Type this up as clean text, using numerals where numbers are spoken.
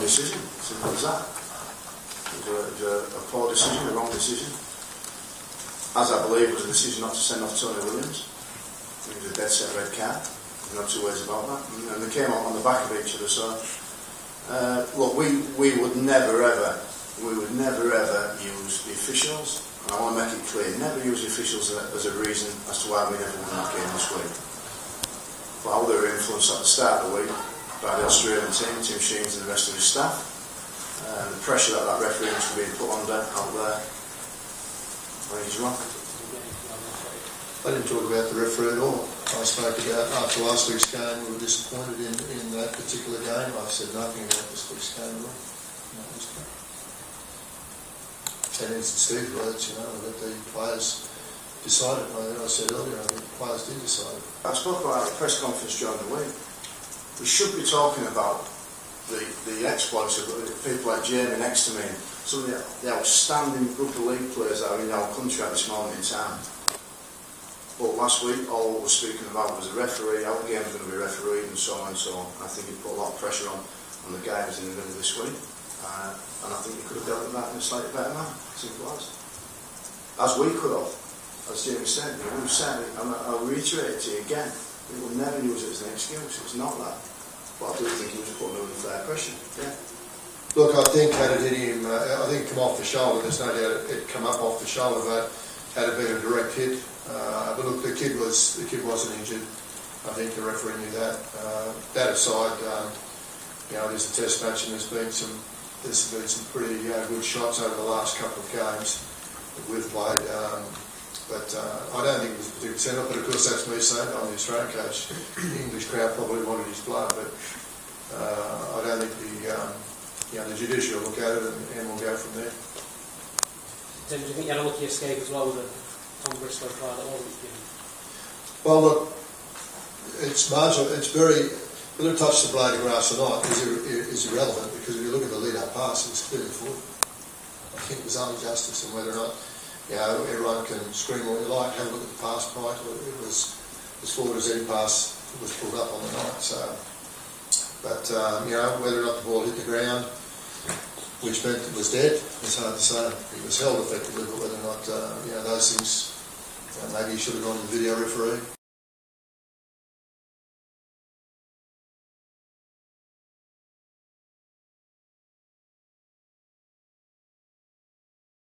decision, simple as that. It was a poor decision, a wrong decision. As I believe it was a decision not to send off Tony Williams. It was a dead set red card, no two ways about that. And they came out on the back of each other, so look, we would never ever use the officials, and I want to make it clear, never use the officials as a reason as to why we never won that game this week. While they were influenced at the start of the week by the Australian team, Tim Sheens and the rest of his staff, the pressure that referee was being put under out there, I think he's wrong. I didn't talk about the referee at all. I spoke about, after last week's game, we were disappointed in that particular game. I said nothing about this week's game at all. And it's Steve's words, that the players decided. I said earlier, I think the players did decide. I spoke about the press conference during the week. We should be talking about the exploits of people like Jamie next to me, and some of the outstanding Rugby League players that are in our country at this moment in time. But last week, all we were speaking about was the referee, how the game was going to be refereed, and so on and so on. I think it put a lot of pressure on the guys in the middle of this week. And I think we could have dealt with that in a slightly better manner, simple as we could have. As Jamie said, we've certainly, and I'll reiterate it to you again, we will never use it as an excuse. It's not that. But I do think he was putting under fair pressure. Yeah. Look, I think had it hit him, I think it come off the shoulder. There's no doubt it come up off the shoulder, but had it been a direct hit. But look, the kid wasn't injured. I think the referee knew that. That aside, it is a test match, and there's been some pretty good shots over the last couple of games that we've played. But I don't think it was a particular send-off. But of course, that's me saying I'm the Australian coach. The English crowd probably wanted his blood, but I don't think the judicial will look at it and we'll go from there. Tim, do you think you had a lucky escape as well with the Tom Bristol card at all? Well, look, it's marginal. It's very, whether it touched the blade of grass or not is irrelevant, because if you look at the lead-up pass, it was clearly forward. I think it was only justice, and whether or not everyone can scream what you like, have a look at the pass point. It was as forward as any pass was pulled up on the night. So, but whether or not the ball hit the ground, which meant it was dead, it's hard to say. It was held effectively, but whether or not those things, maybe you should have gone to the video referee.